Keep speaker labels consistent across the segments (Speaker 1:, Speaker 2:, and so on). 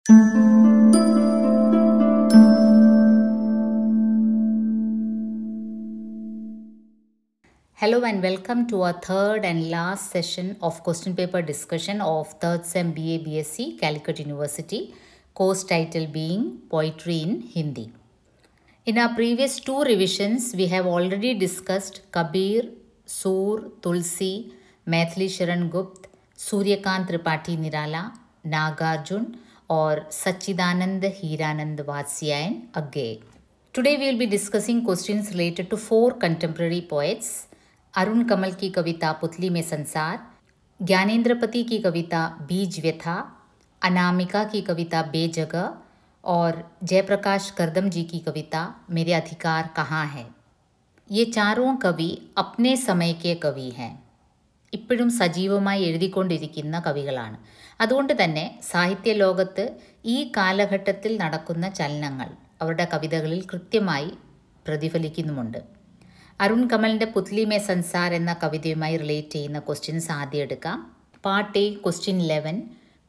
Speaker 1: Hello and welcome to our third and last session of question paper discussion of 3rd Sem BA BSc Calicut University, course title being Poetry in Hindi. In our previous two revisions, we have already discussed Kabir, Sur, Tulsi, Maithili Sharan Gupta, Suryakant Tripathi Nirala, Nagarjun or Sachidanand Hiranand Vatsyayan Agge. Today we will be discussing questions related to four contemporary poets. Arun कमल की कविता पुतली में संसार, ज्ञानेंद्रपति की कविता बीज व्यथा, अनामिका की कविता बेजगह और जयप्रकाश करदम जी की कविता मेरे अधिकार कहाँ है. ये चारों कवि अपने समय के कवि हैं. ഇപ്പോഴും സജീവമായി എഴുതിക്കൊണ്ടിരിക്കുന്ന കവികളാണ്. അതുകൊണ്ട് തന്നെ സാഹിത്യ ലോകത്ത് ഈ കാലഘട്ടത്തിൽ നടക്കുന്ന ചലനങ്ങൾ അവരുടെ കവിതകളിൽ കൃത്യമായി പ്രതിഫലിക്കുന്നുമുണ്ട്. അരുൺ കമലിൻ്റെ പുത്ലി മേ സൻസാർ എന്ന കവിതയുമായി റിലേറ്റ് ചെയ്യുന്ന ക്വസ്റ്റ്യൻസ് ആദ്യം എടുക്കാം. Part A question 11.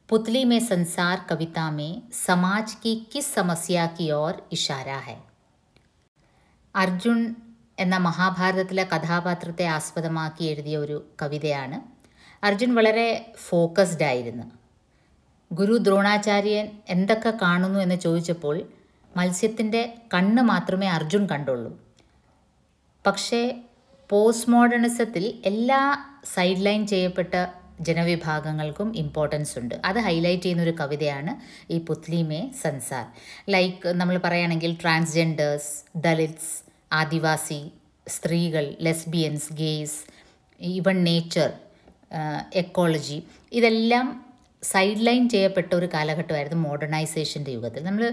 Speaker 1: Putli Mein Sansar Kavitha may Samaj की किस समस्या की ओर इशारा है. അർജുൻ എന്ന മഹാഭാരതത്തിലെ കഥാപാത്രത്തെ ആസ്പദമാക്കി എഴുതിയ ഒരു കവിതയാണ്. അർജുൻ വളരെ ഫോക്കസ്ഡ് ആയിരുന്നു. ഗുരു ദ്രോണാചാര്യൻ എന്തൊക്കെ കാണുന്നു എന്ന് ചോദിച്ചപ്പോൾ മത്സ്യത്തിൻ്റെ കണ്ണ് മാത്രമേ അർജുൻ കണ്ടുള്ളൂ. പക്ഷേ പോസ്റ്റ് മോഡേണിസത്തിൽ എല്ലാ സൈഡ് ലൈൻ ചെയ്യപ്പെട്ട ജനവിഭാഗങ്ങൾക്കും ഇമ്പോർട്ടൻസ് ഉണ്ട്. അത് ഹൈലൈറ്റ് ചെയ്യുന്ന ഒരു കവിതയാണ് ഈ പുത്ലി മേ സൻസാർ. ലൈക്ക് നമ്മൾ പറയുകയാണെങ്കിൽ ട്രാൻസ്ജെൻഡേഴ്സ്, ദലിറ്റ്സ്, ആദിവാസി, സ്ത്രീകൾ, lesbians, guys, even nature, ecology, ഇതെല്ലാം സൈഡ് ലൈൻ ചെയ്യപ്പെട്ട ഒരു കാലഘട്ടമായിരുന്നു മോഡേണൈസേഷൻ്റെ യുഗത്തിൽ. നമ്മൾ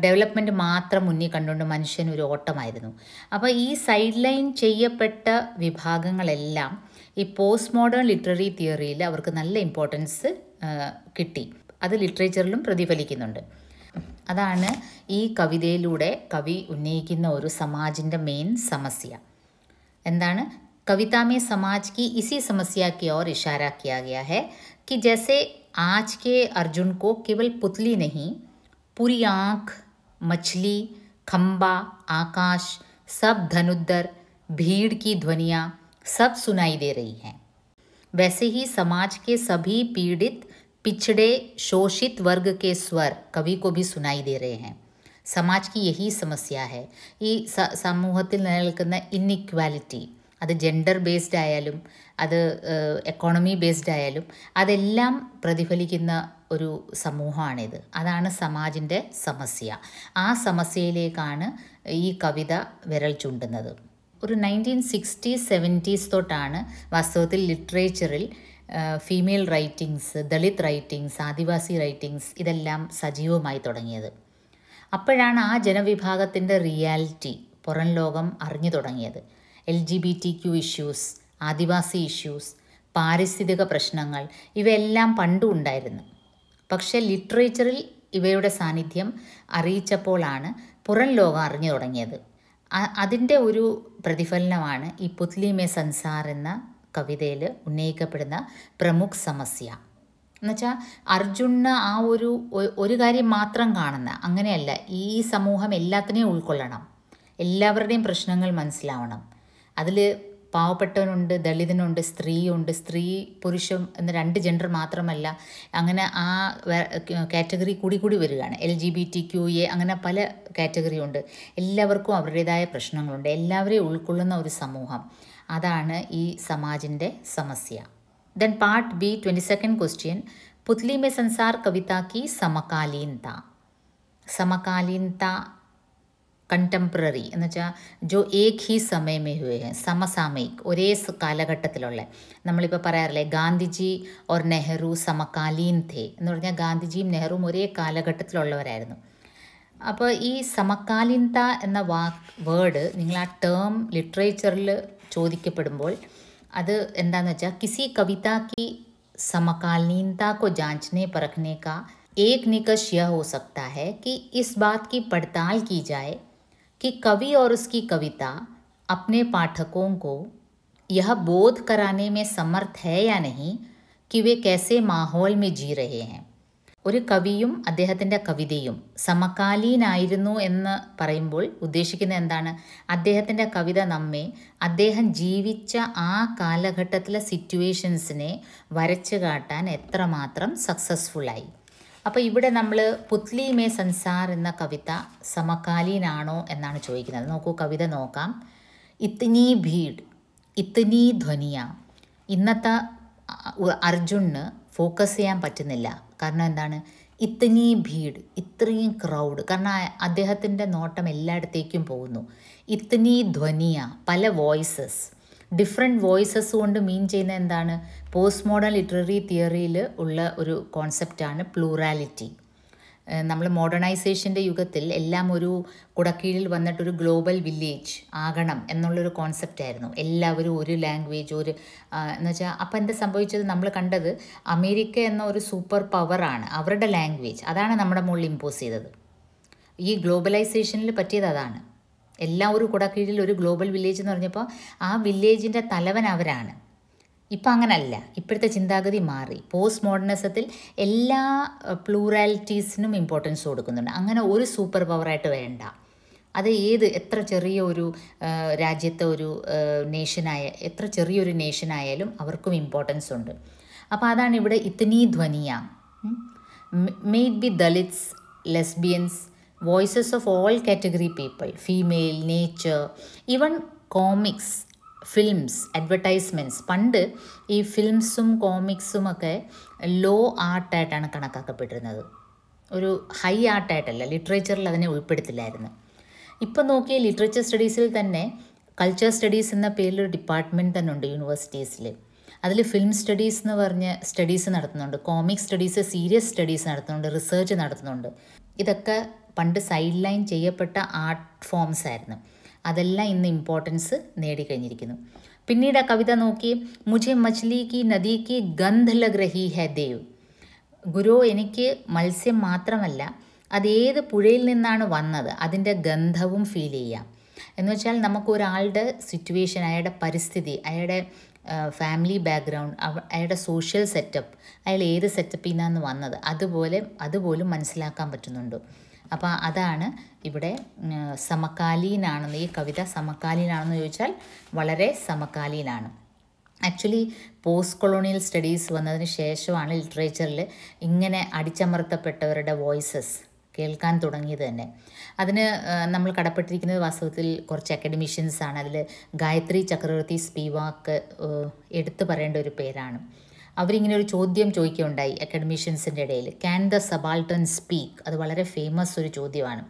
Speaker 1: ഡെവലപ്മെൻറ്റ് മാത്രം മുന്നിൽ കണ്ടുകൊണ്ട് മനുഷ്യൻ ഒരു ഓട്ടമായിരുന്നു. അപ്പോൾ ഈ സൈഡ് ലൈൻ ചെയ്യപ്പെട്ട വിഭാഗങ്ങളെല്ലാം ഈ പോസ്റ്റ് മോഡേൺ ലിറ്റററി തിയറിയിൽ അവർക്ക് നല്ല ഇമ്പോർട്ടൻസ് കിട്ടി. അത് ലിറ്ററേച്ചറിലും പ്രതിഫലിക്കുന്നുണ്ട്. അതാണ് ഈ കവിതയിലൂടെ കവി ഉന്നയിക്കുന്ന ഒരു സമാജിൻ്റെ മെയിൻ സമസ്യ. എന്താണ്? कविता में समाज की इसी समस्या की ओर इशारा किया गया है कि जैसे आज के अर्जुन को केवल पुतली नहीं, पूरी आँख, मछली, खंबा, आकाश, सब धनुद्धर, भीड़ की ध्वनियाँ सब सुनाई दे रही हैं. वैसे ही समाज के सभी पीड़ित, पिछड़े, शोषित वर्ग के स्वर कवि को भी सुनाई दे रहे हैं. समाज की यही समस्या है. ഈ സമൂഹത്തിൽ നിലനിൽക്കുന്ന ഇൻഇക്വാലിറ്റി, അത് ജെൻഡർ ബേസ്ഡ് ആയാലും അത് എക്കോണമി ബേസ്ഡ് ആയാലും അതെല്ലാം പ്രതിഫലിക്കുന്ന ഒരു സമൂഹമാണിത്. അതാണ് സമാജിൻ്റെ സമസ്യ. ആ സമസ്യയിലേക്കാണ് ഈ കവിത വിരൽ ചൂണ്ടുന്നത്. ഒരു 1960s 70s തൊട്ടാണ് വാസ്തവത്തിൽ ലിറ്ററേച്ചറിൽ ഫീമെയിൽ റൈറ്റിങ്സ്, ദളിത് റൈറ്റിങ്സ്, ആദിവാസി റൈറ്റിങ്സ് ഇതെല്ലാം സജീവമായി തുടങ്ങിയത്. അപ്പോഴാണ് ആ ജനവിഭാഗത്തിൻ്റെ റിയാലിറ്റി പുറം ലോകം അറിഞ്ഞു തുടങ്ങിയത്. LGBTQ ഇഷ്യൂസ്, ആദിവാസി ഇഷ്യൂസ്, പാരിസ്ഥിതിക പ്രശ്നങ്ങൾ ഇവയെല്ലാം പണ്ടും ഉണ്ടായിരുന്നു. പക്ഷേ ലിറ്ററേച്ചറിൽ ഇവയുടെ സാന്നിധ്യം അറിയിച്ചപ്പോഴാണ് പുറം ലോകം അറിഞ്ഞു തുടങ്ങിയത്. അതിൻ്റെ ഒരു പ്രതിഫലനമാണ് ഈ പുത്ലി മേ സൻസാർ എന്ന കവിതയിൽ ഉന്നയിക്കപ്പെടുന്ന പ്രമുഖ സമസ്യ. എന്നുവെച്ചാൽ അർജുന് ആ ഒരു കാര്യം മാത്രം കാണുന്ന അങ്ങനെയല്ല. ഈ സമൂഹം എല്ലാത്തിനെയും ഉൾക്കൊള്ളണം, എല്ലാവരുടെയും പ്രശ്നങ്ങൾ മനസ്സിലാവണം. അതിൽ പാവപ്പെട്ടവനുണ്ട്, ദളിതനുണ്ട്, സ്ത്രീയുണ്ട്, സ്ത്രീ പുരുഷൻ എന്ന രണ്ട് ജെൻഡർ മാത്രമല്ല, അങ്ങനെ ആ കാറ്റഗറി കൂടി വരികയാണ്. LGBTQA അങ്ങനെ പല കാറ്റഗറി ഉണ്ട്. എല്ലാവർക്കും അവരുടേതായ പ്രശ്നങ്ങളുണ്ട്. എല്ലാവരെയും ഉൾക്കൊള്ളുന്ന ഒരു സമൂഹം, അതാണ് ഈ സമാജിൻ്റെ സമസ്യ. Then part B 22nd question. Putli Mein Sansar കവിത की സമകാലീനത. സമകാലീനത കണ്ടംപററി എന്ന് വെച്ചാൽ ജോ ഏക് ഹി സമയമേ ഹുവേ ഹെ, സമസാമയിക്, ഒരേ കാലഘട്ടത്തിലുള്ള. നമ്മളിപ്പോൾ പറയാറില്ലേ ഗാന്ധിജി ഓർ നെഹ്റു സമകാലീൻ ഥേ എന്ന് പറഞ്ഞാൽ ഗാന്ധിജിയും നെഹ്റുവും ഒരേ കാലഘട്ടത്തിലുള്ളവരായിരുന്നു. അപ്പോൾ ഈ സമകാലീനത എന്ന വേർഡ് നിങ്ങൾ ആ ടേം ലിറ്ററേച്ചറിൽ ചോദിക്കപ്പെടുമ്പോൾ അത് എന്താണെന്ന് വെച്ചാൽ കിസി കവിത की समकालीनता को जांचने परखने का एक निकष यह हो सकता है कि इस बात की पड़ताल की जाए कि कवि और उसकी कविता अपने पाठकों को यह बोध कराने में समर्थ है या नहीं कि वे कैसे माहौल में जी रहे हैं. ഒരു കവിയും അദ്ദേഹത്തിൻ്റെ കവിതയും സമകാലീനായിരുന്നു എന്ന് പറയുമ്പോൾ ഉദ്ദേശിക്കുന്നത് എന്താണ്? അദ്ദേഹത്തിൻ്റെ കവിത നമ്മെ അദ്ദേഹം ജീവിച്ച ആ കാലഘട്ടത്തിലെ സിറ്റുവേഷൻസിനെ വരച്ചു കാട്ടാൻ എത്രമാത്രം സക്സസ്ഫുള്ളായി. അപ്പോൾ ഇവിടെ നമ്മൾ പുത്ലി മേ സൻസാർ എന്ന കവിത സമകാലീനാണോ എന്നാണ് ചോദിക്കുന്നത്. നോക്കൂ, കവിത നോക്കാം. ഇത്നി ഭീഡ് ഇത്നി ധ്വനിയ. ഇന്നത്തെ അർജുന് ഫോക്കസ് ചെയ്യാൻ പറ്റുന്നില്ല. കാരണം എന്താണ്? ഇത്നി ഭീഡ്, ഇത്രയും ക്രൗഡ്. കാരണം അദ്ദേഹത്തിൻ്റെ നോട്ടം എല്ലായിടത്തേക്കും പോകുന്നു. ഇത്നി ധ്വനിയ, പല വോയിസസ്, ഡിഫറെൻറ്റ് വോയിസസ് കൊണ്ട് മീൻ ചെയ്യുന്നത് എന്താണ്? പോസ്റ്റ് മോഡേൺ ലിറ്റററി തിയറിയിൽ ഉള്ള ഒരു കോൺസെപ്റ്റാണ് പ്ലൂറാലിറ്റി. നമ്മൾ മോഡേണൈസേഷൻ്റെ യുഗത്തിൽ എല്ലാം ഒരു കുടക്കീഴിൽ വന്നിട്ടൊരു ഗ്ലോബൽ വില്ലേജ് ആകണം എന്നുള്ളൊരു കോൺസെപ്റ്റായിരുന്നു. എല്ലാവരും ഒരു ലാംഗ്വേജ്, ഒരു എന്ന് വെച്ചാൽ അപ്പം എന്താ സംഭവിച്ചത്? നമ്മൾ കണ്ടത് അമേരിക്ക എന്ന ഒരു സൂപ്പർ പവറാണ്, അവരുടെ ലാംഗ്വേജ് അതാണ് നമ്മുടെ മുകളിൽ ഇമ്പോസ് ചെയ്തത്. ഈ ഗ്ലോബലൈസേഷനിൽ പറ്റിയത് അതാണ്. എല്ലാം ഒരു കുടക്കീഴിൽ ഒരു ഗ്ലോബൽ വില്ലേജ് എന്ന് പറഞ്ഞപ്പോൾ ആ വില്ലേജിൻ്റെ തലവൻ അവരാണ്. ഇപ്പം അങ്ങനല്ല, ഇപ്പോഴത്തെ ചിന്താഗതി മാറി. പോസ്റ്റ് മോഡേണിസത്തിൽ എല്ലാ പ്ലൂറാലിറ്റീസിനും ഇമ്പോർട്ടൻസ് കൊടുക്കുന്നുണ്ട്. അങ്ങനെ ഒരു സൂപ്പർ പവറായിട്ട് വേണ്ട. അത് എത്ര ചെറിയ ഒരു രാജ്യത്തെ ഒരു നേഷനായ, എത്ര ചെറിയൊരു നേഷനായാലും അവർക്കും ഇമ്പോർട്ടൻസ് ഉണ്ട്. അപ്പോൾ അതാണ് ഇവിടെ ഇത്നി ധ്വനിയ. Made by Dalits, lesbians, voices of all category people, female, nature, even comics, films, advertisements. പണ്ട് ഈ ഫിലിംസും കോമിക്സും ഒക്കെ ലോ ആർട്ടായിട്ടാണ് കണക്കാക്കപ്പെട്ടിരുന്നത്. ഒരു ഹൈ ആർട്ടായിട്ടല്ല, ലിറ്ററേച്ചറിൽ അതിനെ ഉൾപ്പെടുത്തില്ലായിരുന്നു. ഇപ്പം നോക്കിയ ലിറ്ററേച്ചർ സ്റ്റഡീസിൽ തന്നെ കൾച്ചർ സ്റ്റഡീസ് എന്ന പേരിലൊരു ഡിപ്പാർട്ട്മെൻറ്റ് തന്നെ ഉണ്ട് യൂണിവേഴ്സിറ്റീസിൽ. അതിൽ ഫിലിം സ്റ്റഡീസ് എന്ന് പറഞ്ഞ് സ്റ്റഡീസ് നടത്തുന്നുണ്ട്, കോമിക് സ്റ്റഡീസ്, സീരിയസ് സ്റ്റഡീസ് നടത്തുന്നുണ്ട്, റിസർച്ച് നടത്തുന്നുണ്ട്. ഇതൊക്കെ പണ്ട് സൈഡ് ലൈൻ ചെയ്യപ്പെട്ട ആർട്ട് ഫോംസ് ആയിരുന്നു. അതെല്ലാം ഇന്ന് ഇമ്പോർട്ടൻസ് നേടിക്കഴിഞ്ഞിരിക്കുന്നു. പിന്നീട് ആ കവിത നോക്കി. മുझे मछली की नदी की गंध लग रही है देव. ഗുരു, എനിക്ക് മത്സ്യം മാത്രമല്ല അതേത് പുഴയിൽ നിന്നാണ് വന്നത് അതിൻ്റെ ഗന്ധവും ഫീൽ ചെയ്യാം. എന്ന് വെച്ചാൽ നമുക്കൊരാളുടെ സിറ്റുവേഷൻ, അയാളുടെ പരിസ്ഥിതി, അയാളുടെ ഫാമിലി ബാക്ക്ഗ്രൗണ്ട്, അയാളുടെ സോഷ്യൽ സെറ്റപ്പ്, അയാൾ ഏത് സെറ്റപ്പിൽ നിന്നാണ് വന്നത് അതുപോലും മനസ്സിലാക്കാൻ പറ്റുന്നുണ്ട്. അപ്പോൾ അതാണ് ഇവിടെ സമകാലീനാണെന്ന്. ഈ കവിത സമകാലീനാണെന്ന് ചോദിച്ചാൽ വളരെ സമകാലീനാണ്. ആക്ച്വലി പോസ്റ്റ് കൊളോണിയൽ സ്റ്റഡീസ് വന്നതിന് ശേഷമാണ് ലിറ്ററേച്ചറിൽ ഇങ്ങനെ അടിച്ചമർത്തപ്പെട്ടവരുടെ വോയിസസ് കേൾക്കാൻ തുടങ്ങിയത് തന്നെ. അതിന് നമ്മൾ കടപ്പെട്ടിരിക്കുന്നത് വാസ്തവത്തിൽ കുറച്ച് അക്കാഡമിഷ്യൻസാണ്. അതിൽ ഗായത്രി ചക്രവർത്തി സ്പിവാക്ക് എടുത്തു പറയേണ്ട ഒരു പേരാണ്. അവരിങ്ങനെ ഒരു ചോദ്യം ചോദിക്കുകയുണ്ടായി അക്കാഡമിഷ്യൻസിൻ്റെ ഇടയിൽ. Can the subaltern speak? അത് വളരെ ഫേമസ് ഒരു ചോദ്യമാണ്.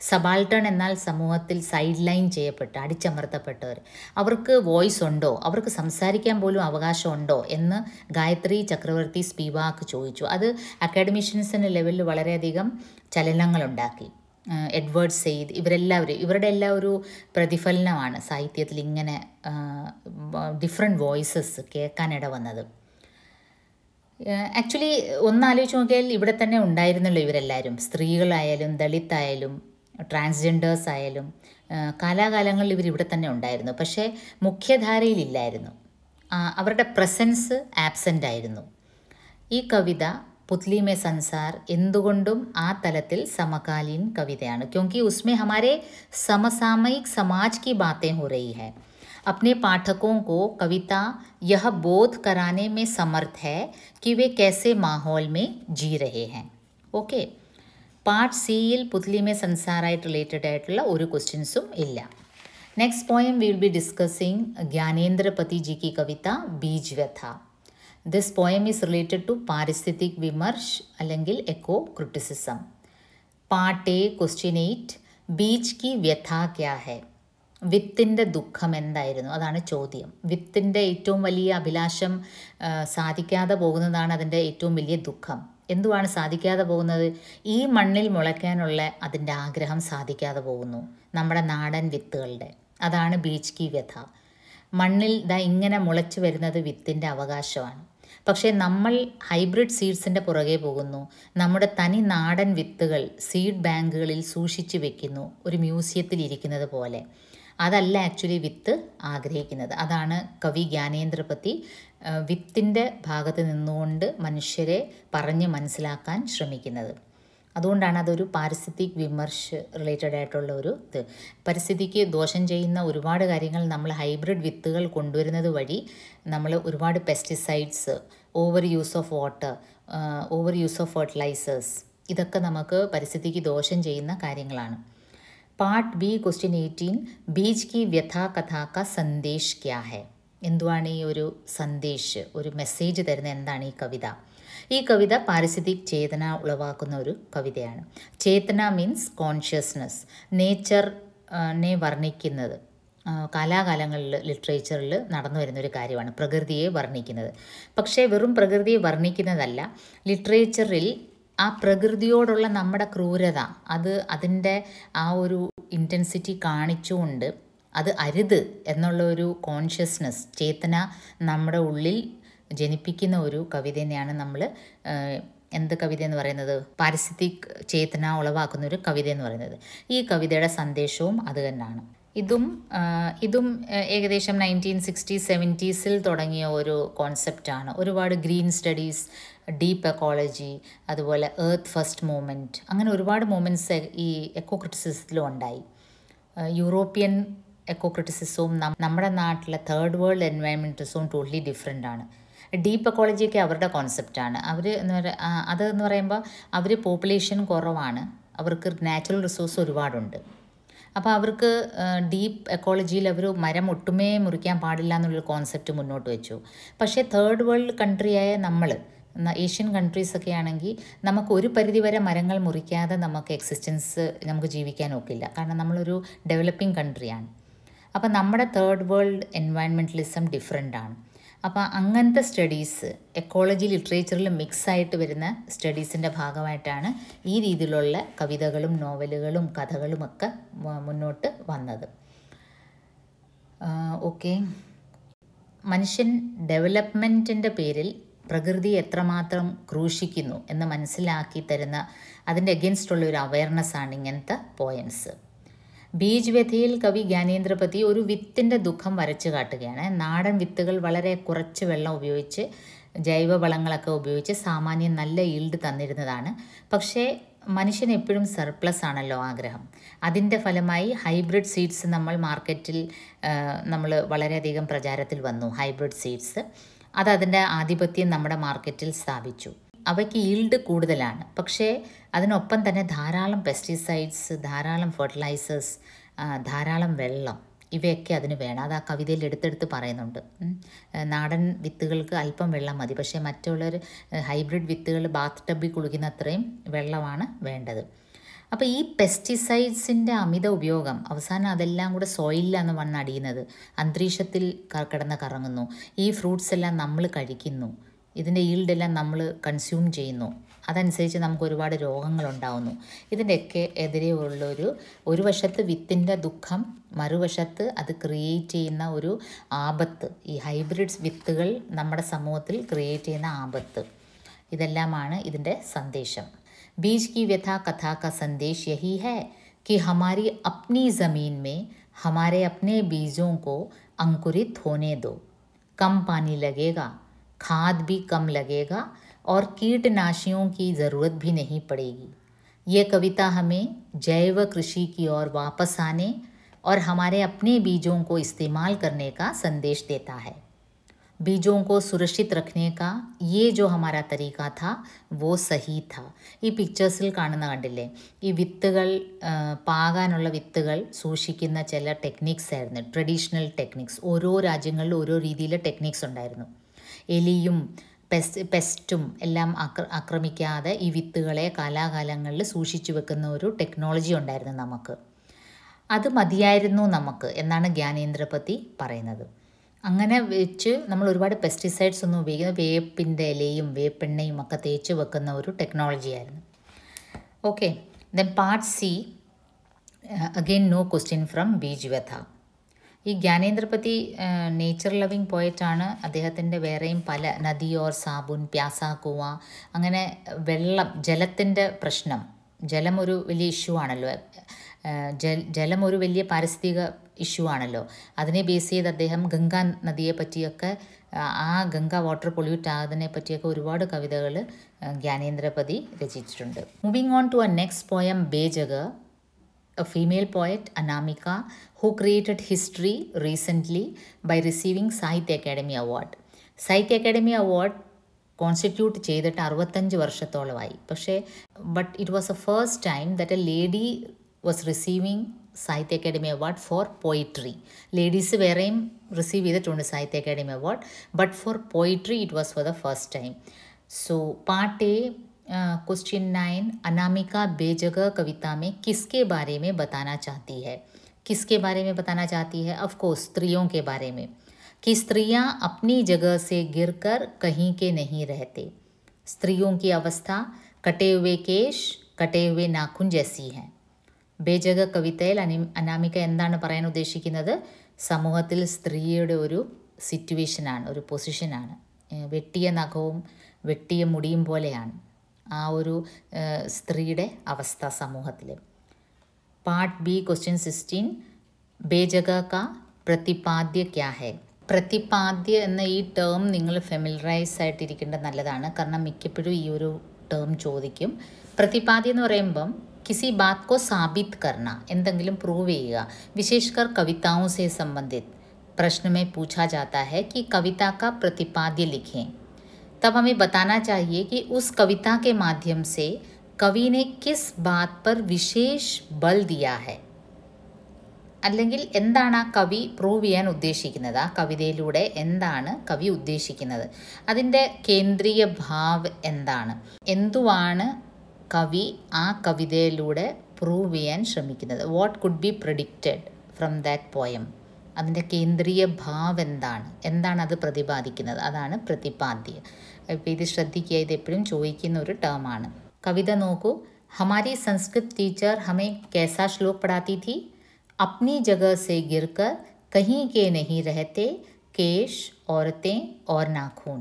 Speaker 1: സബാൾട്ടൺ എന്നാൽ സമൂഹത്തിൽ സൈഡ് ലൈൻ ചെയ്യപ്പെട്ട, അടിച്ചമർത്തപ്പെട്ടവർ. അവർക്ക് വോയിസ് ഉണ്ടോ? അവർക്ക് സംസാരിക്കാൻ പോലും അവകാശമുണ്ടോ എന്ന് ഗായത്രി ചക്രവർത്തി സ്പിവാക്ക് ചോദിച്ചു. അത് അക്കാഡമിഷ്യൻസിൻ്റെ ലെവലിൽ വളരെയധികം ചലനങ്ങളുണ്ടാക്കി. എഡ്വേർഡ് സെയ്ദ്, ഇവരുടെ എല്ലാം ഒരു പ്രതിഫലനമാണ് സാഹിത്യത്തിൽ ഇങ്ങനെ ഡിഫറെൻറ്റ് വോയിസസ് കേൾക്കാനിട വന്നത്. ആക്ച്വലി ഒന്നാലോചിച്ച് നോക്കിയാൽ ഇവിടെ തന്നെ ഉണ്ടായിരുന്നല്ലോ ഇവരെല്ലാവരും. സ്ത്രീകളായാലും ദളിതായാലും ട്രാൻസ്ജെൻഡേഴ്സ് ആയാലും കാലാകാലങ്ങളിൽ ഇവരിവിടെ തന്നെ ഉണ്ടായിരുന്നു. പക്ഷേ മുഖ്യധാരയിലില്ലായിരുന്നു. അവരുടെ പ്രസൻസ് ആബ്സെൻ്റ് ആയിരുന്നു. ഈ കവിത പുത്ലി മേ സൻസാർ എന്തുകൊണ്ടും ആ തലത്തിൽ സമകാലീൻ കവിതയാണ്. ക്യോंकि उसमें हमारे समसामयिक समाज की बातें हो रही है. अपने पाठकों को कविता यह बोध कराने में समर्थ है कि वे कैसे माहौल में जी रहे हैं. ഓക്കെ, പാർട്ട് സിയിൽ പുത്ലി മേ സൻസാറായിട്ട് റിലേറ്റഡ് ആയിട്ടുള്ള ഒരു ക്വസ്റ്റ്യൻസും ഇല്ല. Next poem we will be discussing Gyanendrapati ji की കവിത Beej Vyatha. This poem is related to പാരിസ്ഥിതിക് വിമർശ് അല്ലെങ്കിൽ eco criticism. Part A question 8, Beej की വ്യഥ क्या है? വിത്തിൻ്റെ ദുഃഖം എന്തായിരുന്നു? അതാണ് ചോദ്യം. വിത്തിൻ്റെ ഏറ്റവും വലിയ അഭിലാഷം സാധിക്കാതെ പോകുന്നതാണ് അതിൻ്റെ ഏറ്റവും വലിയ ദുഃഖം. എന്തുവാണ് സാധിക്കാതെ പോകുന്നത്? ഈ മണ്ണിൽ മുളയ്ക്കാനുള്ള അതിൻ്റെ ആഗ്രഹം സാധിക്കാതെ പോകുന്നു, നമ്മുടെ നാടൻ വിത്തുകളുടെ. അതാണ് ബീജ് കി വ്യഥ. മണ്ണിൽ ഇങ്ങനെ മുളച്ചു വരുന്നത് വിത്തിൻ്റെ അവകാശമാണ്. പക്ഷേ നമ്മൾ ഹൈബ്രിഡ് സീഡ്സിൻ്റെ പുറകെ പോകുന്നു. നമ്മുടെ തനി നാടൻ വിത്തുകൾ സീഡ് ബാങ്കുകളിൽ സൂക്ഷിച്ചു വെക്കുന്നു, ഒരു മ്യൂസിയത്തിൽ ഇരിക്കുന്നത് പോലെ. അതല്ല ആക്ച്വലി വിത്ത് ആഗ്രഹിക്കുന്നത്. അതാണ് കവി ജ്ഞാനേന്ദ്രപതി വിത്തിൻ്റെ ഭാഗത്ത് നിന്നുകൊണ്ട് മനുഷ്യരെ പറഞ്ഞ് മനസ്സിലാക്കാൻ ശ്രമിക്കുന്നത്. അതുകൊണ്ടാണ് അതൊരു പാരിസ്ഥിതിക് വിമർശ് റിലേറ്റഡ് ആയിട്ടുള്ള ഒരു ഇത്. പരിസ്ഥിതിക്ക് ദോഷം ചെയ്യുന്ന ഒരുപാട് കാര്യങ്ങൾ നമ്മൾ ഹൈബ്രിഡ് വിത്തുകൾ കൊണ്ടുവരുന്നത് വഴി നമ്മൾ ഒരുപാട് pesticides, over use of water, over use of fertilisers, ഇതൊക്കെ നമുക്ക് പരിസ്ഥിതിക്ക് ദോഷം ചെയ്യുന്ന കാര്യങ്ങളാണ്. പാർട്ട് ബി ക്വസ്റ്റ്യൻ 18, ബീജ് കി വ്യഥാ കഥാ കാ സന്ദേശ് ക്യാ ഹെ? എന്തുവാണ് ഈ ഒരു സന്ദേശ്, ഒരു മെസ്സേജ് തരുന്ന എന്താണ് ഈ കവിത? ഈ കവിത പാരിസ്ഥിതിക് ചേതന ഉളവാക്കുന്ന ഒരു കവിതയാണ്. ചേതന മീൻസ് കോൺഷ്യസ്നസ്, നേച്ചറിനെ വർണ്ണിക്കുന്നത് കാലാകാലങ്ങളിൽ ലിറ്ററേച്ചറിൽ നടന്നു വരുന്നൊരു കാര്യമാണ്, പ്രകൃതിയെ വർണ്ണിക്കുന്നത്. പക്ഷേ വെറും പ്രകൃതിയെ വർണ്ണിക്കുന്നതല്ല, ലിറ്ററേച്ചറിൽ ആ പ്രകൃതിയോടുള്ള നമ്മുടെ ക്രൂരത, അതിൻ്റെ ആ ഒരു ഇൻറ്റൻസിറ്റി കാണിച്ചുകൊണ്ട് അത് അരുത് എന്നുള്ള ഒരു കോൺഷ്യസ്നസ്, ചേതന നമ്മുടെ ഉള്ളിൽ ജനിപ്പിക്കുന്ന ഒരു കവിത തന്നെയാണ് നമ്മൾ എന്ത് കവിത എന്ന് പറയുന്നത്? പാരിസ്ഥിതിക് ചേതന ഉളവാക്കുന്ന ഒരു കവിത എന്ന് പറയുന്നത്. ഈ കവിതയുടെ സന്ദേശവും അത് തന്നെയാണ്. ഇതും ഏകദേശം 1960s 70s തുടങ്ങിയ ഒരു കോൺസെപ്റ്റാണ്. ഒരുപാട് ഗ്രീൻ സ്റ്റഡീസ്, ഡീപ്പ് എക്കോളജി, അതുപോലെ എർത്ത് ഫസ്റ്റ് മൂവ്മെൻറ്റ്, അങ്ങനെ ഒരുപാട് മൂവ്മെൻറ്റ്സ് ഈ എക്കോ ക്രിറ്റിസിസത്തിലും ഉണ്ടായി. യൂറോപ്യൻ എക്കോ ക്രിറ്റിസിസവും നമ്മുടെ നാട്ടിലെ തേർഡ് വേൾഡ് എൻവയൺമെൻറ്റിസവും ടോട്ടലി ഡിഫറെൻ്റ് ആണ്. ഡീപ്പ് എക്കോളജിയൊക്കെ അവരുടെ കോൺസെപ്റ്റാണ്. അതെന്ന് പറയുമ്പോൾ അവർ പോപ്പുലേഷൻ കുറവാണ്, അവർക്ക് നാച്ചുറൽ റിസോഴ്സ് ഒരുപാടുണ്ട്. അപ്പോൾ അവർക്ക് ഡീപ്പ് എക്കോളജിയിൽ അവർ മരം ഒട്ടുമേ മുറിക്കാൻ പാടില്ല എന്നുള്ളൊരു കോൺസെപ്റ്റ് മുന്നോട്ട് വെച്ചു. പക്ഷേ തേർഡ് വേൾഡ് കൺട്രിയായ നമ്മൾ, ഏഷ്യൻ കൺട്രീസൊക്കെ ആണെങ്കിൽ നമുക്ക് ഒരു പരിധിവരെ മരങ്ങൾ മുറിക്കാതെ നമുക്ക് ജീവിക്കാൻ ഒക്കില്ല. കാരണം നമ്മളൊരു ഡെവലപ്പിംഗ് കൺട്രിയാണ്. അപ്പോൾ നമ്മുടെ തേർഡ് വേൾഡ് എൻവയൺമെൻറ്റലിസം ഡിഫറെൻ്റ് ആണ്. അപ്പോൾ അങ്ങനത്തെ സ്റ്റഡീസ് എക്കോളജി ലിറ്ററേച്ചറിൽ മിക്സായിട്ട് വരുന്ന സ്റ്റഡീസിൻ്റെ ഭാഗമായിട്ടാണ് ഈ രീതിയിലുള്ള കവിതകളും നോവലുകളും കഥകളുമൊക്കെ മുന്നോട്ട് വന്നത്. ഓക്കെ, മനുഷ്യൻ ഡെവലപ്മെൻറ്റിൻ്റെ പേരിൽ പ്രകൃതി എത്രമാത്രം ക്രൂശിക്കുന്നു എന്ന് മനസ്സിലാക്കി തരുന്ന അതിൻ്റെ എഗൻസ്റ്റുള്ള ഒരു അവയർനെസ്സാണ് ഇങ്ങനത്തെ പോയംസ്. ബീജ് വ്യഥയിൽ കവി ജ്ഞാനേന്ദ്രപതി ഒരു വിത്തിൻ്റെ ദുഃഖം വരച്ചു കാട്ടുകയാണ്. നാടൻ വിത്തുകൾ വളരെ കുറച്ച് വെള്ളം ഉപയോഗിച്ച്, ജൈവവളങ്ങളൊക്കെ ഉപയോഗിച്ച് സാമാന്യം നല്ല ഈൽഡ് തന്നിരുന്നതാണ്. പക്ഷേ മനുഷ്യന് എപ്പോഴും സർപ്ലസ് ആണല്ലോ ആഗ്രഹം. അതിൻ്റെ ഫലമായി ഹൈബ്രിഡ് സീഡ്സ് മാർക്കറ്റിൽ നമ്മൾ വളരെയധികം പ്രചാരത്തിൽ വന്നു. ഹൈബ്രിഡ് സീഡ്സ് അതിൻ്റെ ആധിപത്യം നമ്മുടെ മാർക്കറ്റിൽ സ്ഥാപിച്ചു. അവയ്ക്ക് ഈൽഡ് കൂടുതലാണ്, പക്ഷേ അതിനൊപ്പം തന്നെ ധാരാളം പെസ്റ്റിസൈഡ്സ്, ധാരാളം ഫെർട്ടിലൈസേഴ്സ്, ധാരാളം വെള്ളം, ഇവയൊക്കെ അതിന് വേണം. അത് ആ കവിതയിൽ എടുത്തെടുത്ത് പറയുന്നുണ്ട്. നാടൻ വിത്തുകൾക്ക് അല്പം വെള്ളം മതി, പക്ഷേ മറ്റുള്ളൊരു ഹൈബ്രിഡ് വിത്തുകൾ ബാത്ത് ടബിൽ കുളിക്കുന്ന അത്രയും വെള്ളമാണ് വേണ്ടത്. അപ്പോൾ ഈ പെസ്റ്റിസൈഡ്സിൻ്റെ അമിത ഉപയോഗം അവസാനം അതെല്ലാം കൂടെ സോയിലാണ് വന്ന് അടിയുന്നത്, അന്തരീക്ഷത്തിൽ കിടന്ന് കറങ്ങുന്നു. ഈ ഫ്രൂട്ട്സ് എല്ലാം നമ്മൾ കഴിക്കുന്നു, ഇതിൻ്റെ ഈൽഡെല്ലാം നമ്മൾ കൺസ്യൂം ചെയ്യുന്നു. അതനുസരിച്ച് നമുക്ക് ഒരുപാട് രോഗങ്ങളുണ്ടാവുന്നു. ഇതിൻ്റെയൊക്കെ എതിരെ ഒരു വശത്ത് വിത്തിൻ്റെ ദുഃഖം, മറുവശത്ത് അത് ക്രിയേറ്റ് ചെയ്യുന്ന ഒരു ആപത്ത്, ഈ ഹൈബ്രിഡ്സ് വിത്തുകൾ നമ്മുടെ സമൂഹത്തിൽ ക്രിയേറ്റ് ചെയ്യുന്ന ആപത്ത്, ഇതെല്ലാമാണ് ഇതിൻ്റെ സന്ദേശം. ബീജ് की व्यथा कथा का संदेश यही है कि हमारी अपनी ज़मीन में हमारे अपने बीजों को अंकुरित होने दो. कम पानी लगेगा, खाद भी कम लगेगा और कीटनाशियों की ज़रूरत भी नहीं पड़ेगी. ये कविता हमें जैव कृषि की ओर वापस आने और हमारे अपने बीजों को इस्तेमाल करने का संदेश देता है. बीजों को सुरक्षित रखने का ये जो हमारा तरीका था वो सही था. ഈ പിക്ചേഴ്സിൽ കണ്ടില്ലേ, ഈ വിത്തുകൾ പാകാനുള്ള വിത്തുകൾ സൂക്ഷിക്കുന്ന ചില ടെക്നിക്സ് ആയിരുന്നു, ട്രഡീഷണൽ ടെക്നിക്സ്. ഓരോ രാജ്യങ്ങളിലും ഓരോ രീതിയിലെ ടെക്നിക്സ് ഉണ്ടായിരുന്നു. എലിയും പെസ്റ്റും എല്ലാം ആക്രമിക്കാതെ ഈ വിത്തുകളെ കാലാകാലങ്ങളിൽ സൂക്ഷിച്ചു വെക്കുന്ന ഒരു ടെക്നോളജി ഉണ്ടായിരുന്നു നമുക്ക്. അത് മതിയായിരുന്നു നമുക്ക് എന്നാണ് ജ്ഞാനേന്ദ്രപതി പറയുന്നത്. അങ്ങനെ വെച്ച് നമ്മൾ ഒരുപാട് പെസ്റ്റിസൈഡ്സ് ഒന്നും ഉപയോഗിക്കുന്നത് വേപ്പിൻ്റെ ഇലയും വേപ്പെണ്ണയും ഒക്കെ തേച്ച് വെക്കുന്ന ഒരു ടെക്നോളജി ആയിരുന്നു. Okay, then part C, again no question from Beej Vyatha. ഈ ജ്ഞാനേന്ദ്രപതി നേച്ചർ ലവിങ് പോയറ്റാണ്. അദ്ദേഹത്തിൻ്റെ വേറെയും പല നദി ഓർ സാബുൻ, പ്യാസ കുവ, അങ്ങനെ ജലത്തിൻ്റെ പ്രശ്നം, ജലം ഒരു വലിയ ഇഷ്യൂ ആണല്ലോ. ജലം ഒരു വലിയ പാരിസ്ഥിതിക ഇഷ്യൂ ആണല്ലോ. അതിനെ ബേസ് ചെയ്ത് അദ്ദേഹം ഗംഗാ നദിയെ പറ്റിയൊക്കെ ആ ഗംഗ വാട്ടർ പൊല്യൂട്ട് ആകുന്നതിനെ പറ്റിയൊക്കെ ഒരുപാട് കവിതകൾ ജ്ഞാനേന്ദ്രപതി രചിച്ചിട്ടുണ്ട്. Moving on to a next poem Bejagah, a female poet, Anamika, who created history recently by receiving Sahitya Academy Award. Sahitya Academy Award constitute ചെയ്തിട്ട് 65 വർഷത്തോളമായി. But it was a first time that a lady was receiving Sahitya Academy Award for poetry. Ladies വേറെയും receive ചെയ്തിട്ടുണ്ട് Sahitya Academy Award, but for poetry it was for the first time. So part A question 9, Anamika Bejagah कविता में किसके बारे में बताना चाहती है? किसके बारे में बताना चाहती है? ऑफ कोर्स स्त्रियों के बारे में, कि स्त्रियां अपनी जगह से गिरकर कहीं के नहीं रहते. स्त्रियों की अवस्था कटे हुए केश, कटे हुए नाखून जैसी है. ബേജക കവിതയിൽ അനാമിക എന്താണ് പറയാൻ ഉദ്ദേശിക്കുന്നത്? സമൂഹത്തിൽ സ്ത്രീയുടെ ഒരു സിറ്റുവേഷനാണ്, ഒരു പൊസിഷനാണ്. വെട്ടിയ നഖവും വെട്ടിയ മുടിയും പോലെയാണ് ആ ഒരു സ്ത്രീയുടെ അവസ്ഥ സമൂഹത്തിൽ. പാർട്ട് ബി ക്വസ്റ്റ്യൻ 16, ബേജക കാ പ്രതിപാദ്യ ക്യാ ഹൈ? പ്രതിപാദ്യ എന്ന ഈ ടേം നിങ്ങൾ ഫെമിലറൈസ് ആയിട്ടിരിക്കേണ്ടത് നല്ലതാണ്, കാരണം മിക്കപ്പോഴും ഈ ഒരു ടേം ചോദിക്കും. പ്രതിപാദ്യ എന്ന് പറയുമ്പം किसी बात को साबित करना, എന്തെങ്കിലും പ്രൂവ് ചെയ്യുക. विशेषकर कविताओं से संबंधित प्रश्न में पूछा जाता है कि कविता का प्रतिपाद्य लिखें. तब हमें बताना चाहिए कि उस कविता के माध्यम से कवि ने किस बात पर विशेष बल दिया है. അല്ലെങ്കിൽ എന്താണ് ആ കവി പ്രൂവ് ചെയ്യാൻ ഉദ്ദേശിക്കുന്നത്, ആ കവിതയിലൂടെ എന്താണ് കവി ഉദ്ദേശിക്കുന്നത്, അതിൻ്റെ കേന്ദ്രീയ ഭാവ് എന്താണ്, എന്തുവാണ് കവി ആ കവിതയിലൂടെ പ്രൂവ് ചെയ്യാൻ ശ്രമിക്കുന്നത്. What could be predicted from that poem, അതിൻ്റെ കേന്ദ്രീയ ഭാവ് എന്താണ് അത് പ്രതിപാദിക്കുന്നത്, അതാണ് പ്രതിപാദ്യ. ഇപ്പോൾ ഇത് ശ്രദ്ധിക്കുക, ഇത് എപ്പോഴും ചോദിക്കുന്ന ഒരു ടേമാണ്. കവിത നോക്കൂ. ഹമാരി സംസ്കൃത് ടീച്ചർ ഹമേ कैसा श्लोक पढ़ाती थी? अपनी जगह से गिरकर कहीं के नहीं रहते केश, औरतें और नाखून.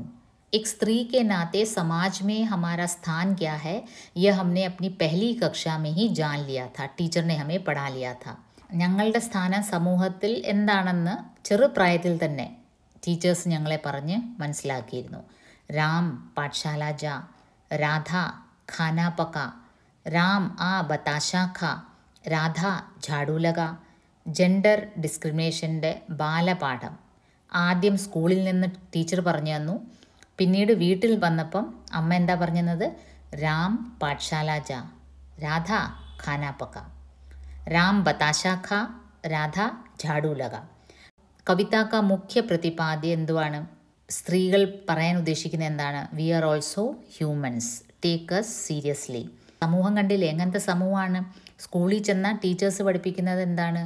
Speaker 1: एक स्त्री के नाते समाज में हमारा स्थान क्या है, यह हमने अपनी पहली कक्षा में ही जान लिया था. टीचर ने हमें पढ़ा लिया था. ഞങ്ങളുടെ സ്ഥാനം സമൂഹത്തിൽ എന്താണെന്ന് ചെറുപ്രായത്തിൽ തന്നെ ടീച്ചേഴ്സ് ഞങ്ങളെ പറഞ്ഞ് മനസ്സിലാക്കിയിരുന്നു. രാം പാഠശാല ജാ, രാധ ഖാനാ പക, രാം ആ ബതാശാ ഖാ, രാധ ഝാഡു ലഗ. ജെൻഡർ ഡിസ്ക്രിമിനേഷൻ്റെ ബാലപാഠം ആദ്യം സ്കൂളിൽ നിന്ന് ടീച്ചർ പറഞ്ഞു തന്നു. പിന്നീട് വീട്ടിൽ വന്നപ്പം അമ്മ എന്താ പറഞ്ഞത്? രാം പാഠശാല ജാ, രാധ ഖാനാ പക. രാം ബതാശാ ഖാ, രാധ ഝാഡു ലഗ. കവിത കാ മുഖ്യ പ്രതിപാദ്യ എന്തുവാണ്? സ്ത്രീകൾ പറയാൻ ഉദ്ദേശിക്കുന്നത് എന്താണ്? We are also humans, take us seriously. സമൂഹം കണ്ടില്ലേ എങ്ങനത്തെ സമൂഹമാണ്? സ്കൂളിൽ ചെന്നാൽ ടീച്ചേഴ്സ് പഠിപ്പിക്കുന്നത് എന്താണ്?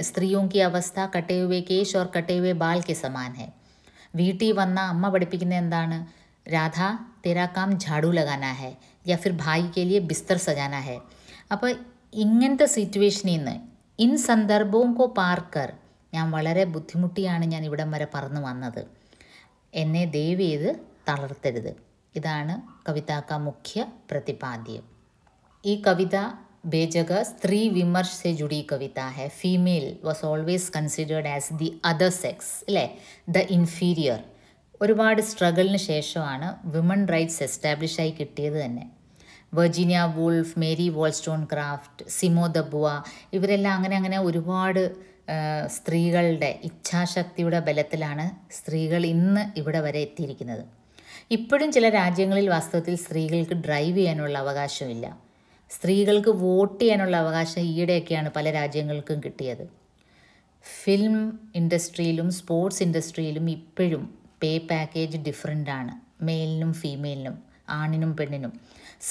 Speaker 1: സ്ത്രീയോं की अवस्था कटे हुए केश और कटे हुए बाल के समान है. വീട്ടിൽ വന്ന അമ്മ പഠിപ്പിക്കുന്നത് എന്താണ്? രാധ तेरा काम झाड़ू लगाना है या फिर भाई के लिए बिस्तर सजाना है. അപ്പോൾ ഇങ്ങനത്തെ സിറ്റുവേഷനിൽ നിന്ന് ഇൻ സന്ദർഭവും കോ പാർക്കർ, ഞാൻ വളരെ ബുദ്ധിമുട്ടിയാണ് ഞാൻ ഇവിടം വരെ പറന്നു വന്നത്, എന്നെ ദയവ് ചെയ്ത് തളർത്തരുത്. ഇതാണ് കവിതാക്ക മുഖ്യ പ്രതിപാദ്യം. ഈ കവിത बेजगह स्त्री विमर्श से जुड़ी कविता है. Female was always considered as the other sex, അല്ലേ, ദ ഇൻഫീരിയർ. ഒരുപാട് സ്ട്രഗിളിന് ശേഷമാണ് വിമൺ റൈറ്റ്സ് എസ്റ്റാബ്ലിഷായി കിട്ടിയത് തന്നെ. Virginia Woolf, Mary Wollstonecraft, Simone de Beauvoir, ഇവരെല്ലാം അങ്ങനെ ഒരുപാട് സ്ത്രീകളുടെ ഇച്ഛാശക്തിയുടെ ബലത്തിലാണ് സ്ത്രീകൾ ഇന്ന് ഇവിടെ വരെ എത്തിയിരിക്കുന്നത്. ഇപ്പോഴും ചില രാജ്യങ്ങളിൽ വാസ്തവത്തിൽ സ്ത്രീകൾക്ക് ഡ്രൈവ് ചെയ്യാനുള്ള അവകാശമില്ല. സ്ത്രീകൾക്ക് വോട്ട് ചെയ്യാനുള്ള അവകാശം ഈയിടെയൊക്കെയാണ് പല രാജ്യങ്ങൾക്കും കിട്ടിയത്. ഫിലിം ഇൻഡസ്ട്രിയിലും സ്പോർട്സ് ഇൻഡസ്ട്രിയിലും ഇപ്പോഴും പേ പാക്കേജ് ഡിഫറൻ്റാണ്, മെയിലിനും ഫീമെയിലിനും, ആണിനും പെണ്ണിനും.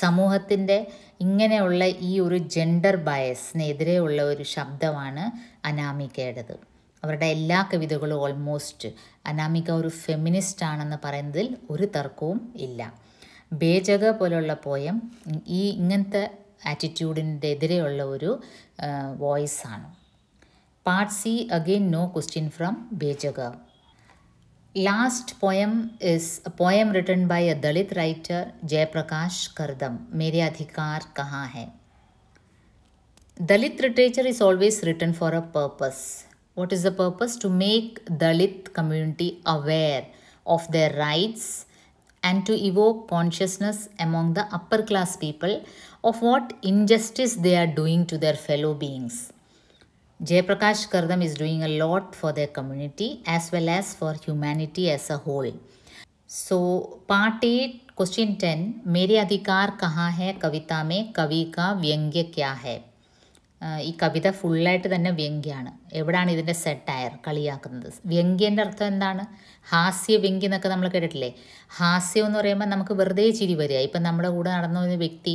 Speaker 1: സമൂഹത്തിൻ്റെ ഇങ്ങനെയുള്ള ഈ ഒരു ജെൻഡർ ബയസിനെതിരെയുള്ള ഒരു ശബ്ദമാണ് അനാമികയുടേത്. അവരുടെ എല്ലാ കവിതകളും ഓൾമോസ്റ്റ് അനാമിക ഒരു ഫെമിനിസ്റ്റ് ആണെന്ന് പറയുന്നതിൽ ഒരു തർക്കവും ഇല്ല. ബേജഗ പോലുള്ള പോയം ഈ ഇങ്ങനത്തെ ആറ്റിറ്റ്യൂഡിൻ്റെ എതിരെയുള്ള ഒരു വോയിസാണ്. Part C again no question from Bejagah. Last poem is a poem written by a Dalit writer Jayaprakash Kardam, Mere Adhikar Kahan Hai. Dalit literature is always written for a purpose. What is the purpose? To make Dalit community aware of their rights and to evoke consciousness among the upper class people of what injustice they are doing to their fellow beings. Jayaprakash Kardam is doing a lot for their community as well as for humanity as a whole. So, part 8, question 10, मेरे अधिकार कहाँ है कविता में कवि का व्यंग्य क्या है? ഈ കവിത ഫുള്ളായിട്ട് തന്നെ വ്യംഗ്യമാണ്. എവിടെയാണ് ഇതിൻ്റെ സെറ്റയർ കളിയാക്കുന്നത്? വ്യംഗ്യൻ്റെ അർത്ഥം എന്താണ്? ഹാസ്യ വ്യംഗ്യം എന്നൊക്കെ നമ്മൾ കേട്ടിട്ടില്ലേ? ഹാസ്യം എന്ന് പറയുമ്പോൾ നമുക്ക് വെറുതെ ചിരി വരിക. ഇപ്പം നമ്മുടെ കൂടെ നടന്ന ഒരു വ്യക്തി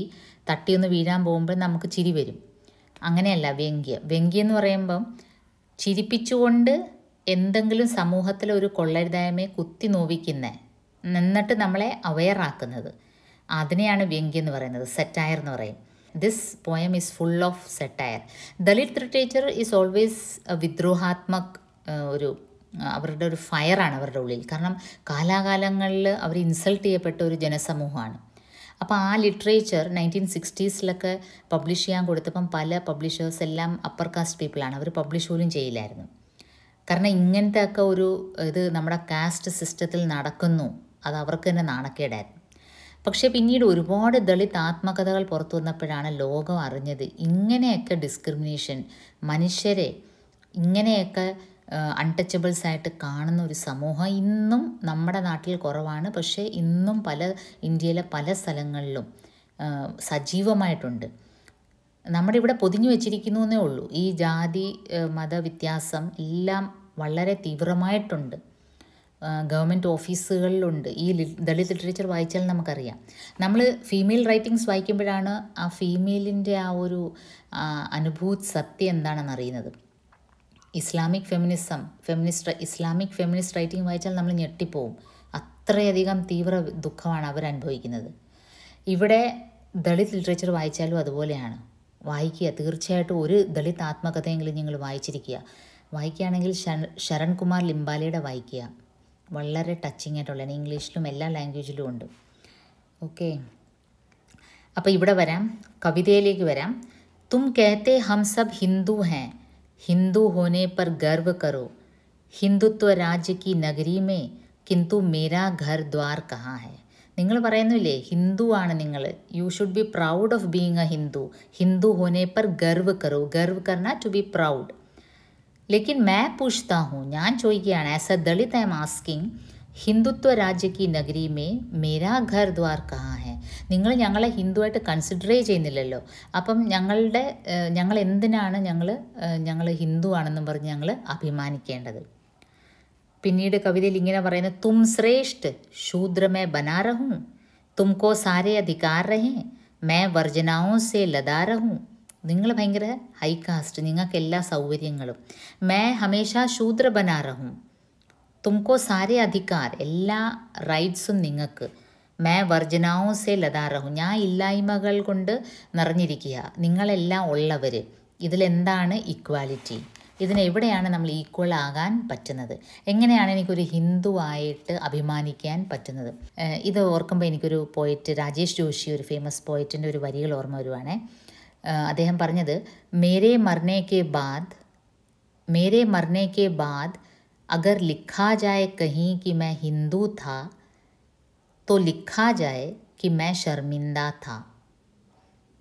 Speaker 1: തട്ടിയൊന്ന് വീഴാൻ പോകുമ്പോൾ നമുക്ക് ചിരി വരും. അങ്ങനെയല്ല വ്യംഗ്യം. വ്യംഗ്യം എന്ന് പറയുമ്പം ചിരിപ്പിച്ചുകൊണ്ട് എന്തെങ്കിലും സമൂഹത്തിലെ ഒരു കൊള്ളരുതായ്മയെ കുത്തി നോവിക്കുന്നത്, എന്നിട്ട് നമ്മളെ അവെയറാക്കുന്നത്, അതിനെയാണ് വ്യംഗ്യം എന്ന് പറയുന്നത്, സെറ്റയർ എന്ന് പറയും. This poem is full of satire. Dalit literature is always വിദ്രോഹാത്മക്, ഒരു അവരുടെ ഒരു ഫയറാണ് അവരുടെ ഉള്ളിൽ. കാരണം കാലാകാലങ്ങളിൽ അവർ ഇൻസൾട്ട് ചെയ്യപ്പെട്ട ഒരു ജനസമൂഹമാണ്. അപ്പോൾ ആ ലിറ്ററേച്ചർ 1960s പബ്ലിഷ് ചെയ്യാൻ കൊടുത്തപ്പം പല പബ്ലിഷേഴ്സ് എല്ലാം അപ്പർ കാസ്റ്റ് പീപ്പിളാണ്. അവർ പബ്ലിഷ് പോലും ചെയ്യില്ലായിരുന്നു. കാരണം ഇങ്ങനത്തെ ഒക്കെ ഒരു ഇത് നമ്മുടെ കാസ്റ്റ് സിസ്റ്റത്തിൽ നടക്കുന്നു, അത് അവർക്ക് തന്നെ നാണക്കേടായിരുന്നു. പക്ഷേ പിന്നീട് ഒരുപാട് ദളിത് ആത്മകഥകൾ പുറത്തു വന്നപ്പോഴാണ് ലോകം അറിഞ്ഞത് ഇങ്ങനെയൊക്കെ ഡിസ്ക്രിമിനേഷൻ, മനുഷ്യരെ ഇങ്ങനെയൊക്കെ അൺടച്ചബിൾസ് ആയിട്ട് കാണുന്ന ഒരു സമൂഹം ഇന്നും നമ്മുടെ നാട്ടിൽ കുറവാണ്. പക്ഷേ ഇന്നും ഇന്ത്യയിലെ പല സ്ഥലങ്ങളിലും സജീവമായിട്ടുണ്ട്. നമ്മുടെ ഇവിടെ പൊതിഞ്ഞു വച്ചിരിക്കുന്നു എന്നേ ഉള്ളൂ. ഈ ജാതി മതവ്യത്യാസം എല്ലാം വളരെ തീവ്രമായിട്ടുണ്ട്. ഗവൺമെൻറ് ഓഫീസുകളിലുണ്ട്. ഈ ദളിത് ലിറ്ററേച്ചർ വായിച്ചാൽ നമുക്കറിയാം. നമ്മൾ ഫീമെയിൽ റൈറ്റിങ്സ് വായിക്കുമ്പോഴാണ് ആ ഫീമെയിലിൻ്റെ ആ ഒരു അനുഭൂതി സത്യം എന്താണെന്ന് അറിയുന്നത്. ഇസ്ലാമിക് ഇസ്ലാമിക് ഫെമിനിസ്റ്റ് റൈറ്റിംഗ് വായിച്ചാൽ നമ്മൾ ഞെട്ടിപ്പോവും. അത്രയധികം തീവ്ര ദുഃഖമാണ് അവരനുഭവിക്കുന്നത്. ഇവിടെ ദളിത് ലിറ്ററേച്ചർ വായിച്ചാലും അതുപോലെയാണ്. വായിക്കുക, തീർച്ചയായിട്ടും ഒരു ദളിത് ആത്മകഥയെങ്കിലും നിങ്ങൾ വായിച്ചിരിക്കുക. വായിക്കുകയാണെങ്കിൽ ശരൺ കുമാർ ലിംബാലയുടെ വായിക്കുക. വളരെ ടച്ചിങ് ആയിട്ടുള്ളതാണ്. ഇംഗ്ലീഷിലും എല്ലാ ലാംഗ്വേജിലും ഉണ്ട്. ഓക്കെ, അപ്പോൾ ഇവിടെ വരാം, കവിതയിലേക്ക് വരാം. തും कहते हम सब हिंदू हैं, हिंदू होने पर गर्व करो, हिंदुत्व राज्य की नगरी में किंतु मेरा घर द्वार कहाँ है. നിങ്ങൾ പറയുന്നില്ലേ ഹിന്ദു ആണ് നിങ്ങൾ, you should be proud of being a Hindu. Hindu ഹോനെ പർ ഗർവ് കറോ, ഗർവ് കർണ ടു ബി പ്രൗഡ്. लेकिन मैं पूछता हूँ, ഞാൻ ചോദിക്കുകയാണ്, as a Dalit I am asking, Hindutva രാജ്യ കി നഗരി മേ മേരാ ഘർ ദ്വാർ കഹാ ഹെ. നിങ്ങൾ ഞങ്ങളെ ഹിന്ദുവായിട്ട് കൺസിഡറേ ചെയ്യുന്നില്ലല്ലോ. അപ്പം ഞങ്ങൾ എന്തിനാണ് ഞങ്ങൾ ഹിന്ദു ആണെന്നും പറഞ്ഞ് ഞങ്ങൾ അഭിമാനിക്കേണ്ടത്? പിന്നീട് കവിതയിൽ ഇങ്ങനെ പറയുന്നത്, തും ശ്രേഷ്ഠ ശൂദ്ര മേ ബനാ രഹൂം, തുംകോ സാരേ അധികാർ രഹേ, മേ വർജനാओं से ലദാ രഹൂം. നിങ്ങൾ ഭയങ്കര ഹൈ കാസ്റ്റ്, നിങ്ങൾക്ക് എല്ലാ സൗകര്യങ്ങളും. മേ ഹമേശ ശൂദ്ര ബനാ രഹൂം, തുംകോ സാരേ അധികാർ, എല്ലാ റൈറ്റ്സും നിങ്ങൾക്ക്. മേ വർജനാओं से ലദാ രഹൂം, ഞാൻ ഇല്ലായ്മകൾ കൊണ്ട് നിറഞ്ഞിരിക്കുക, നിങ്ങളെല്ലാം ഉള്ളവർ. ഇതിലെന്താണ് ഇക്വാലിറ്റി? ഇതിനെവിടെയാണ് നമ്മൾ ഈക്വൽ ആകാൻ പറ്റുന്നത്? എങ്ങനെയാണ് എനിക്കൊരു ഹിന്ദു ആയിട്ട് അഭിമാനിക്കാൻ പറ്റുന്നത്? ഇത് ഓർക്കുമ്പോൾ എനിക്കൊരു പോയറ്റ്, രാജേഷ് ജോഷി, ഒരു ഫേമസ് പോയറ്റിൻ്റെ ഒരു വരികൾ ഓർമ്മ വരുവാണേ. അദ്ദേഹം പറഞ്ഞത്, മേരെ മർനെ കെ ബാദ് അഗർ ലിഖാ ജായെ കहीं कि मैं हिंदू था तो लिखा जाए कि मैं शर्मिंदा था.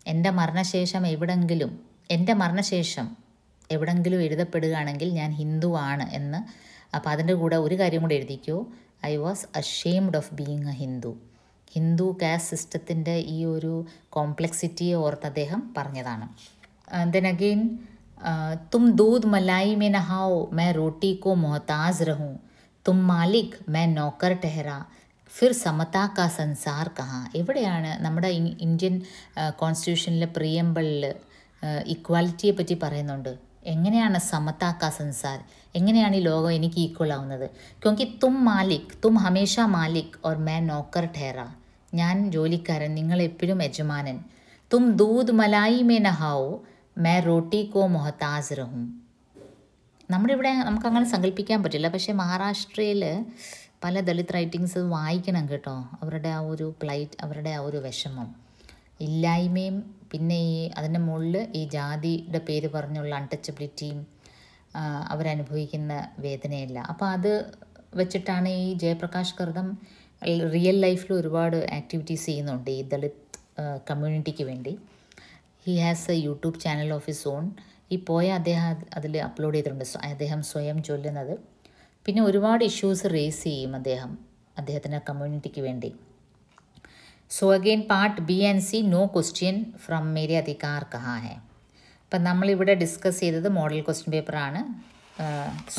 Speaker 1: എൻ്റെ മരണശേഷം എവിടെങ്കിലും എഴുതപ്പെടുകയാണെങ്കിൽ ഞാൻ ഹിന്ദു ആണ് എന്ന്. അപ്പോൾ അതിൻ്റെ കൂടെ ഒരു കാര്യം കൂടെ എഴുതിക്കോ, I was ashamed of being a Hindu. Hindu caste സിസ്റ്റത്തിൻ്റെ ഈ ഒരു കോംപ്ലക്സിറ്റിയെ ഓർത്ത് അദ്ദേഹം പറഞ്ഞതാണ്. ദെൻ അഗെയിൻ, തും ദൂദ് മലായി മേ നഹാओ मैं रोटी को मोहताज रहूं, तुम मालिक मैं नौकर ठहरा, फिर സമതാ കാ സംസാർ കഹാ. എവിടെയാണ് നമ്മുടെ ഇന്ത്യൻ കോൺസ്റ്റിറ്റ്യൂഷനിലെ പ്രിയമ്പിളിൽ ഇക്വാലിറ്റിയെ പറ്റി പറയുന്നുണ്ട്. എങ്ങനെയാണ് സമതാ കാ സംസാർ, എങ്ങനെയാണ് ഈ ലോകം എനിക്ക് ഈക്വൽ ആവുന്നത്? ക്യോങ്കി തും ഹമേഷ മാലിക് ഓർ മേ നോക്കർ ठहरा, ഞാൻ ജോലിക്കാരൻ, നിങ്ങൾ എപ്പോഴും യജമാനൻ. തും ദൂദ് മലായി മേ നഹാओ മേ റോട്ടി കോ മൊഹതാസ് രഹൂം. നമ്മുടെ ഇവിടെ നമുക്കങ്ങനെ സങ്കല്പിക്കാൻ പറ്റില്ല. പക്ഷേ മഹാരാഷ്ട്രയിൽ പല ദളിത് റൈറ്റിങ്സ് വായിക്കണം കേട്ടോ. അവരുടെ ആ ഒരു അവരുടെ ആ ഒരു വിഷമം, ഇല്ലായ്മയും പിന്നെ അതിൻ്റെ മുകളിൽ ഈ ജാതിയുടെ പേര് പറഞ്ഞുള്ള അൺടച്ചബിലിറ്റിയും അവരനുഭവിക്കുന്ന വേദനയല്ല. അപ്പോൾ അത് വെച്ചിട്ടാണ് ഈ ജയപ്രകാശ് കർദം റിയൽ ലൈഫിൽ ഒരുപാട് ആക്ടിവിറ്റീസ് ചെയ്യുന്നുണ്ട് ഈ ദളിത് കമ്മ്യൂണിറ്റിക്ക് വേണ്ടി. He has A YouTube channel of his own. ഈ പോയ അദ്ദേഹം അതിൽ അപ്ലോഡ് ചെയ്തിട്ടുണ്ട്, അദ്ദേഹം സ്വയം ചൊല്ലുന്നത്. പിന്നെ ഒരുപാട് ഇഷ്യൂസ് റേസ് ചെയ്യും അദ്ദേഹത്തിൻ്റെ കമ്മ്യൂണിറ്റിക്ക് വേണ്ടി. So again part B and C, no question from Mere Adhikar Kahan Hai. അപ്പം നമ്മളിവിടെ ഡിസ്കസ് ചെയ്തത് മോഡൽ ക്വസ്റ്റ്യൻ പേപ്പറാണ്.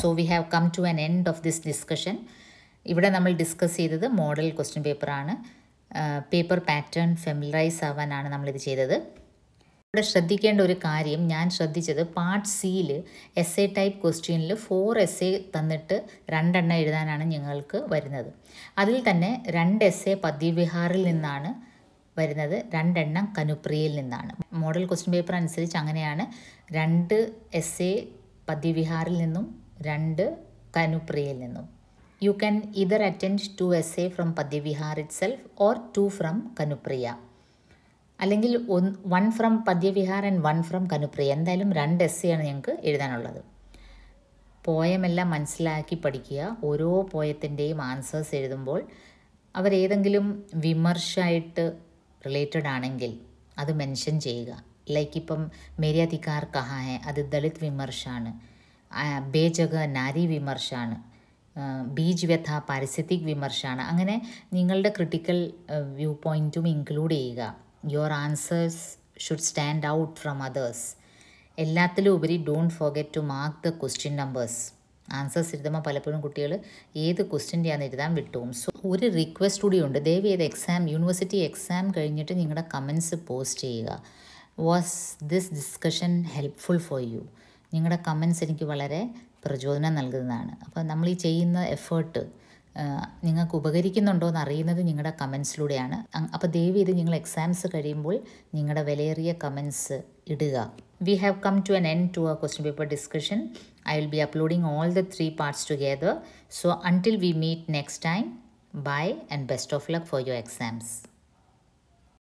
Speaker 1: So we have come to an end of this discussion. ഇവിടെ നമ്മൾ ഡിസ്കസ് ചെയ്തത് മോഡൽ ക്വസ്റ്റ്യൻ പേപ്പറാണ്. പേപ്പർ പാറ്റേൺ ഫെമിലറൈസ് ആവാനാണ് നമ്മളിത് ചെയ്തത്. ഇവിടെ ശ്രദ്ധിക്കേണ്ട ഒരു കാര്യം, ഞാൻ ശ്രദ്ധിച്ചത് പാർട്ട് സിയിൽ എസ്സേ ടൈപ്പ് ക്വസ്റ്റ്യനിൽ 4 എസ്സേ തന്നിട്ട് 2 എണ്ണം എഴുതാനാണ് ഞങ്ങൾക്ക് വരുന്നത്. അതിൽ തന്നെ 2 എസ്സേ പദ്യവിഹാറിൽ നിന്നാണ് വരുന്നത്, 2 എണ്ണം കനുപ്രിയയിൽ നിന്നാണ്. മോഡൽ ക്വസ്റ്റ്യൻ പേപ്പർ അനുസരിച്ച് അങ്ങനെയാണ്. 2 എസ്സേ പദ്യവിഹാറിൽ നിന്നും 2 കനുപ്രിയയിൽ നിന്നും. You can either attend 2 essay from Padyavihar itself or 2 from Kanupriya, അല്ലെങ്കിൽ 1 from Padyavihar and 1 from Kanupriya. എന്തായാലും 2 എസ്സേയാണ് ഞങ്ങൾക്ക് എഴുതാനുള്ളത്. പോയമെല്ലാം മനസ്സിലാക്കി പഠിക്കുക. ഓരോ പോയത്തിൻ്റെയും ആൻസേഴ്സ് എഴുതുമ്പോൾ അവരേതെങ്കിലും വിമർശമായിട്ട് റിലേറ്റഡ് ആണെങ്കിൽ അത് മെൻഷൻ ചെയ്യുക. ലൈക്ക് ഇപ്പം മേരെ അധികാർ കഹാ ഹെ അത് ദളിത് വിമർശാണ്, ബേജഗ നാരി വിമർശാണ്, ബീജ് വ്യഥ പാരിസ്ഥിതിക് വിമർശാണ്. അങ്ങനെ നിങ്ങളുടെ ക്രിട്ടിക്കൽ വ്യൂ പോയിൻറ്റും ഇൻക്ലൂഡ് ചെയ്യുക. Your answers should stand out from others. എല്ലാത്തിലും ഉപരി don't forget to mark the question numbers. Answers എഴുതുമ്പോൾ പലപ്പോഴും കുട്ടികൾ ഏത് ക്വസ്റ്റ്യൻ്റെയാണെന്ന് എഴുതാൻ വിട്ടുപോകും. സോ ഒരു റിക്വസ്റ്റ് കൂടി ഉണ്ട്, ദയവേത് യൂണിവേഴ്സിറ്റി എക്സാം കഴിഞ്ഞിട്ട് നിങ്ങളുടെ കമൻസ് പോസ്റ്റ് ചെയ്യുക. Was this discussion helpful for you? നിങ്ങളുടെ കമൻസ് എനിക്ക് വളരെ പ്രചോദനം നൽകുന്നതാണ്. അപ്പോൾ നമ്മൾ ഈ ചെയ്യുന്ന എഫേർട്ട് നിങ്ങൾക്ക് ഉപകരിക്കുന്നുണ്ടോ എന്ന് അറിയുന്നത് നിങ്ങളുടെ കമൻസിലൂടെയാണ്. അപ്പോൾ ദയവേത് നിങ്ങൾ എക്സാംസ് കഴിയുമ്പോൾ നിങ്ങളുടെ വിലയേറിയ കമൻസ് ഇടുക. We have come to an end to our question paper discussion. I will be uploading all the 3 parts together. So until we meet next time, bye and best of luck for your exams.